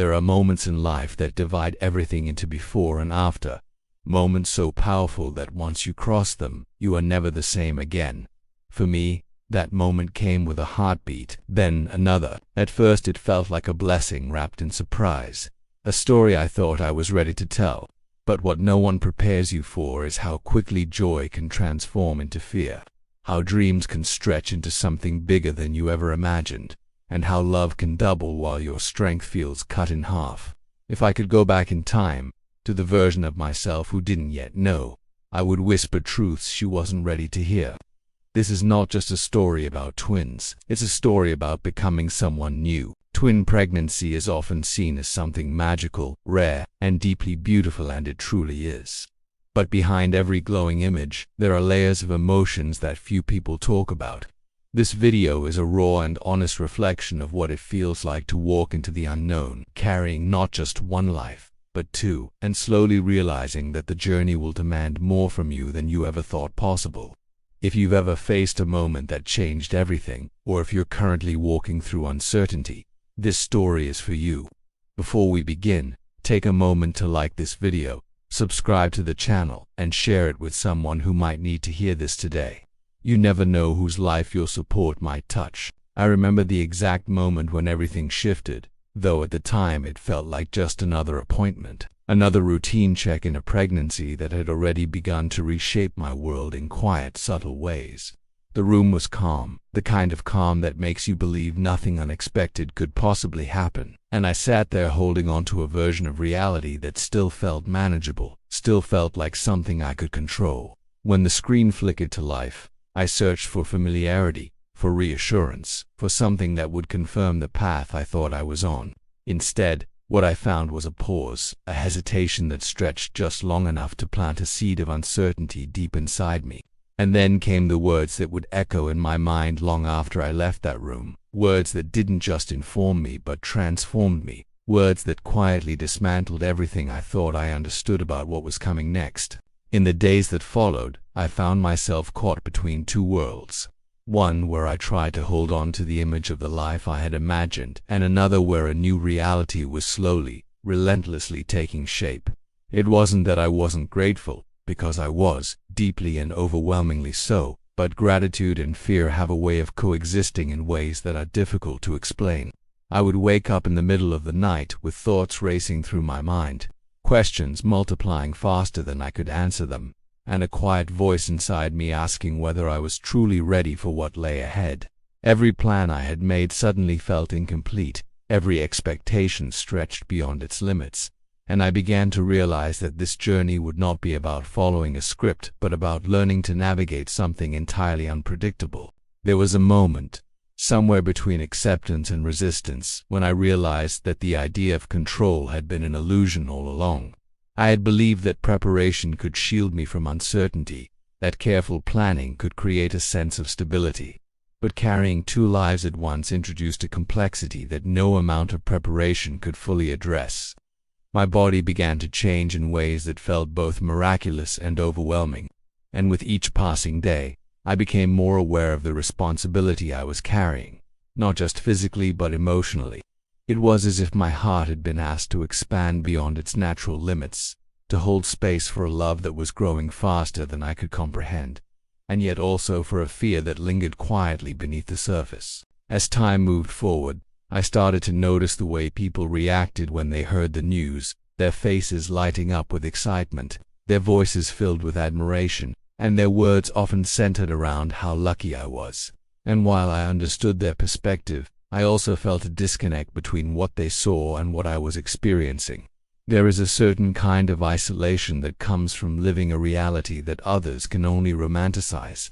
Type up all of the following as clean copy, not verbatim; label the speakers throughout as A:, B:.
A: There are moments in life that divide everything into before and after. Moments so powerful that once you cross them, you are never the same again. For me, that moment came with a heartbeat, then another. At first it felt like a blessing wrapped in surprise, a story I thought I was ready to tell. But what no one prepares you for is how quickly joy can transform into fear, how dreams can stretch into something bigger than you ever imagined, and how love can double while your strength feels cut in half. If I could go back in time, to the version of myself who didn't yet know, I would whisper truths she wasn't ready to hear. This is not just a story about twins, it's a story about becoming someone new. Twin pregnancy is often seen as something magical, rare, and deeply beautiful, and it truly is. But behind every glowing image, there are layers of emotions that few people talk about. This video is a raw and honest reflection of what it feels like to walk into the unknown, carrying not just one life, but two, and slowly realizing that the journey will demand more from you than you ever thought possible. If you've ever faced a moment that changed everything, or if you're currently walking through uncertainty, this story is for you. Before we begin, take a moment to like this video, subscribe to the channel, and share it with someone who might need to hear this today. You never know whose life your support might touch. I remember the exact moment when everything shifted, though at the time it felt like just another appointment, another routine check in a pregnancy that had already begun to reshape my world in quiet, subtle ways. The room was calm, the kind of calm that makes you believe nothing unexpected could possibly happen, and I sat there holding on to a version of reality that still felt manageable, still felt like something I could control. When the screen flickered to life, I searched for familiarity, for reassurance, for something that would confirm the path I thought I was on. Instead, what I found was a pause, a hesitation that stretched just long enough to plant a seed of uncertainty deep inside me. And then came the words that would echo in my mind long after I left that room, words that didn't just inform me but transformed me, words that quietly dismantled everything I thought I understood about what was coming next. In the days that followed, I found myself caught between two worlds. One where I tried to hold on to the image of the life I had imagined, and another where a new reality was slowly, relentlessly taking shape. It wasn't that I wasn't grateful, because I was, deeply and overwhelmingly so, but gratitude and fear have a way of coexisting in ways that are difficult to explain. I would wake up in the middle of the night with thoughts racing through my mind, questions multiplying faster than I could answer them, and a quiet voice inside me asking whether I was truly ready for what lay ahead. Every plan I had made suddenly felt incomplete, every expectation stretched beyond its limits, and I began to realize that this journey would not be about following a script, but about learning to navigate something entirely unpredictable. There was a moment, somewhere between acceptance and resistance, when I realized that the idea of control had been an illusion all along. I had believed that preparation could shield me from uncertainty, that careful planning could create a sense of stability. But carrying two lives at once introduced a complexity that no amount of preparation could fully address. My body began to change in ways that felt both miraculous and overwhelming, and with each passing day, I became more aware of the responsibility I was carrying, not just physically but emotionally. It was as if my heart had been asked to expand beyond its natural limits, to hold space for a love that was growing faster than I could comprehend, and yet also for a fear that lingered quietly beneath the surface. As time moved forward, I started to notice the way people reacted when they heard the news, their faces lighting up with excitement, their voices filled with admiration, and their words often centered around how lucky I was. And while I understood their perspective, I also felt a disconnect between what they saw and what I was experiencing. There is a certain kind of isolation that comes from living a reality that others can only romanticize.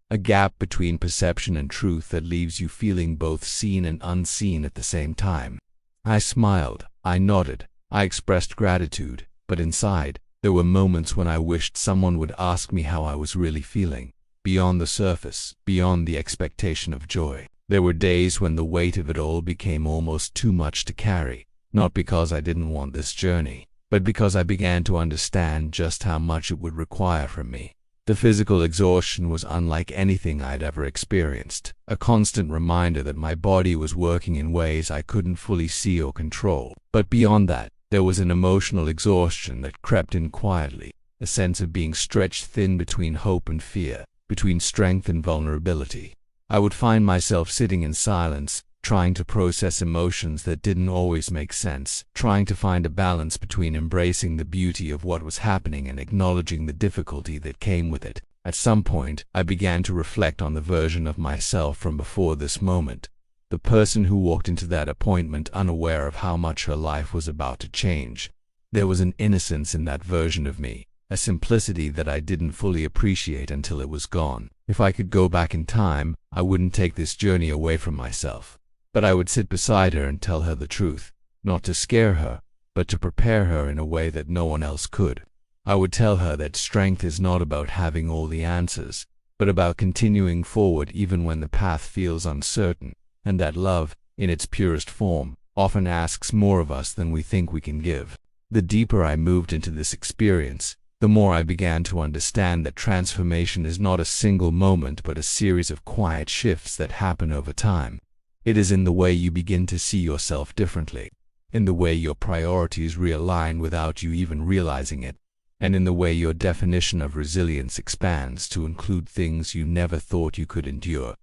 A: A gap between perception and truth that leaves you feeling both seen and unseen at the same time. I smiled, I nodded, I expressed gratitude, but inside, there were moments when I wished someone would ask me how I was really feeling, beyond the surface, beyond the expectation of joy. There were days when the weight of it all became almost too much to carry, not because I didn't want this journey, but because I began to understand just how much it would require from me. The physical exhaustion was unlike anything I'd ever experienced, a constant reminder that my body was working in ways I couldn't fully see or control. But beyond that, there was an emotional exhaustion that crept in quietly, a sense of being stretched thin between hope and fear, between strength and vulnerability. I would find myself sitting in silence, trying to process emotions that didn't always make sense, trying to find a balance between embracing the beauty of what was happening and acknowledging the difficulty that came with it. At some point, I began to reflect on the version of myself from before this moment, the person who walked into that appointment unaware of how much her life was about to change. There was an innocence in that version of me, a simplicity that I didn't fully appreciate until it was gone. If I could go back in time, I wouldn't take this journey away from myself. But I would sit beside her and tell her the truth, not to scare her, but to prepare her in a way that no one else could. I would tell her that strength is not about having all the answers, but about continuing forward even when the path feels uncertain, and that love, in its purest form, often asks more of us than we think we can give. The deeper I moved into this experience, the more I began to understand that transformation is not a single moment but a series of quiet shifts that happen over time. It is in the way you begin to see yourself differently, in the way your priorities realign without you even realizing it, and in the way your definition of resilience expands to include things you never thought you could endure.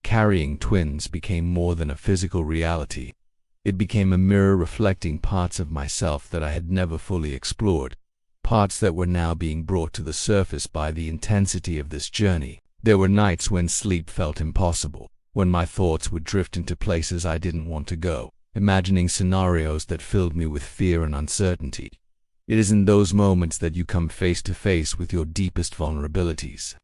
A: Carrying twins became more than a physical reality. It became a mirror reflecting parts of myself that I had never fully explored, parts that were now being brought to the surface by the intensity of this journey. There were nights when sleep felt impossible, when my thoughts would drift into places I didn't want to go, imagining scenarios that filled me with fear and uncertainty. It is in those moments that you come face to face with your deepest vulnerabilities,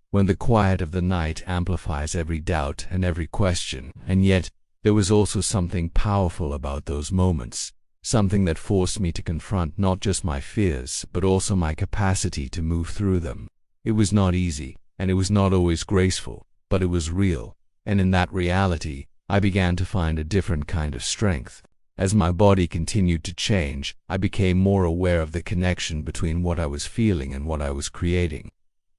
A: when the quiet of the night amplifies every doubt and every question. And yet, there was also something powerful about those moments, something that forced me to confront not just my fears, but also my capacity to move through them. It was not easy, and it was not always graceful, but it was real. And in that reality, I began to find a different kind of strength. As my body continued to change, I became more aware of the connection between what I was feeling and what I was creating.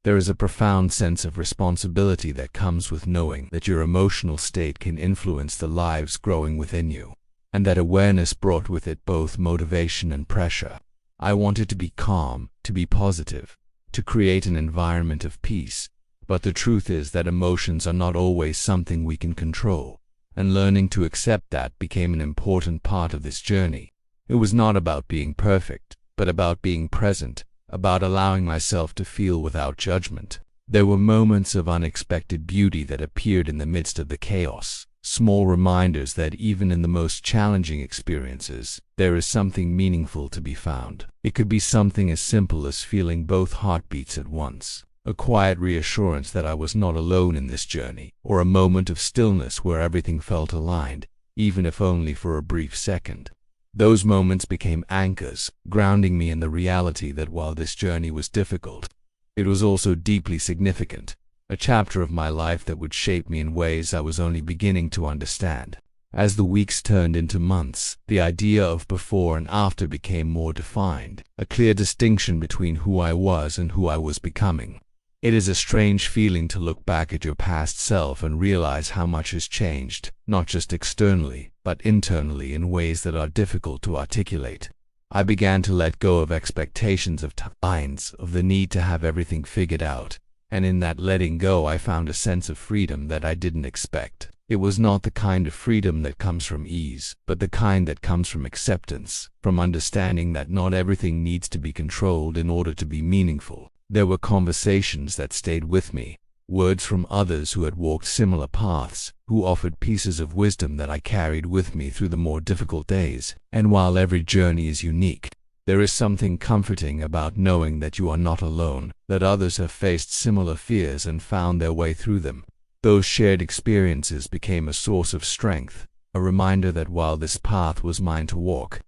A: There is a profound sense of responsibility that comes with knowing that your emotional state can influence the lives growing within you, and that awareness brought with it both motivation and pressure. I wanted to be calm, to be positive, to create an environment of peace. But the truth is that emotions are not always something we can control, and learning to accept that became an important part of this journey. It was not about being perfect, but about being present, about allowing myself to feel without judgment. There were moments of unexpected beauty that appeared in the midst of the chaos, small reminders that even in the most challenging experiences, there is something meaningful to be found. It could be something as simple as feeling both heartbeats at once, a quiet reassurance that I was not alone in this journey, or a moment of stillness where everything felt aligned, even if only for a brief second. Those moments became anchors, grounding me in the reality that while this journey was difficult, it was also deeply significant, a chapter of my life that would shape me in ways I was only beginning to understand. As the weeks turned into months, the idea of before and after became more defined, a clear distinction between who I was and who I was becoming. It is a strange feeling to look back at your past self and realize how much has changed, not just externally, but internally in ways that are difficult to articulate. I began to let go of expectations of timelines, of the need to have everything figured out, and in that letting go I found a sense of freedom that I didn't expect. It was not the kind of freedom that comes from ease, but the kind that comes from acceptance, from understanding that not everything needs to be controlled in order to be meaningful. There were conversations that stayed with me, words from others who had walked similar paths, who offered pieces of wisdom that I carried with me through the more difficult days. And while every journey is unique, there is something comforting about knowing that you are not alone, that others have faced similar fears and found their way through them. Those shared experiences became a source of strength, a reminder that while this path was mine to walk,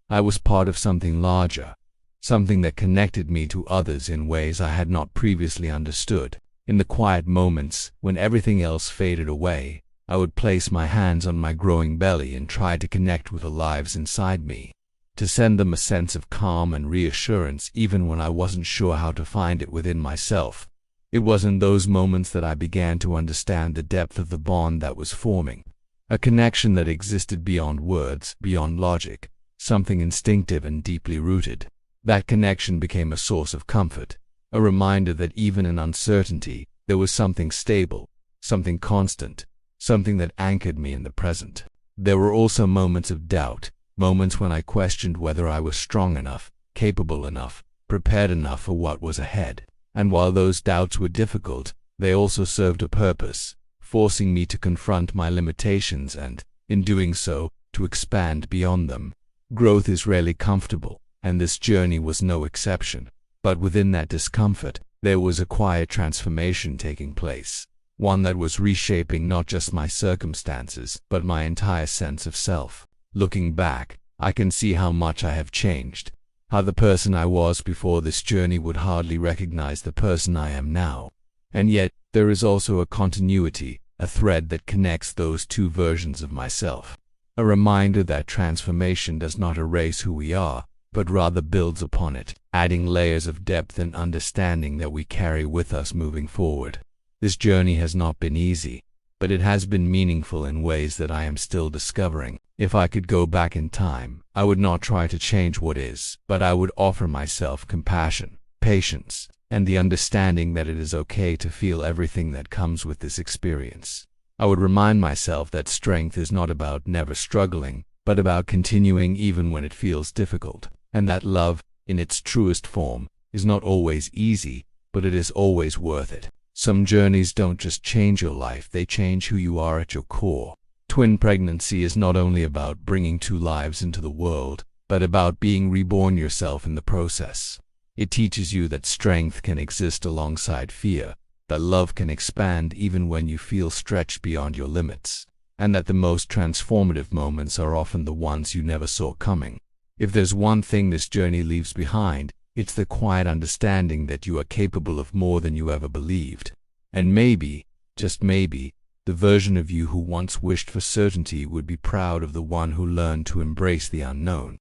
A: I was part of something larger, something that connected me to others in ways I had not previously understood. In the quiet moments, when everything else faded away, I would place my hands on my growing belly and try to connect with the lives inside me, to send them a sense of calm and reassurance even when I wasn't sure how to find it within myself. It was in those moments that I began to understand the depth of the bond that was forming, a connection that existed beyond words, beyond logic, something instinctive and deeply rooted. That connection became a source of comfort, a reminder that even in uncertainty, there was something stable, something constant, something that anchored me in the present. There were also moments of doubt, moments when I questioned whether I was strong enough, capable enough, prepared enough for what was ahead. And while those doubts were difficult, they also served a purpose, forcing me to confront my limitations and, in doing so, to expand beyond them. Growth is rarely comfortable, and this journey was no exception. But within that discomfort, there was a quiet transformation taking place, one that was reshaping not just my circumstances, but my entire sense of self. Looking back, I can see how much I have changed, how the person I was before this journey would hardly recognize the person I am now. And yet, there is also a continuity, a thread that connects those two versions of myself. A reminder that transformation does not erase who we are, but rather builds upon it, adding layers of depth and understanding that we carry with us moving forward. This journey has not been easy, but it has been meaningful in ways that I am still discovering. If I could go back in time, I would not try to change what is, but I would offer myself compassion, patience, and the understanding that it is okay to feel everything that comes with this experience. I would remind myself that strength is not about never struggling, but about continuing even when it feels difficult, and that love, in its truest form, is not always easy, but it is always worth it. Some journeys don't just change your life, they change who you are at your core. Twin pregnancy is not only about bringing two lives into the world, but about being reborn yourself in the process. It teaches you that strength can exist alongside fear, that love can expand even when you feel stretched beyond your limits, and that the most transformative moments are often the ones you never saw coming. If there's one thing this journey leaves behind, it's the quiet understanding that you are capable of more than you ever believed. And maybe, just maybe, the version of you who once wished for certainty would be proud of the one who learned to embrace the unknown.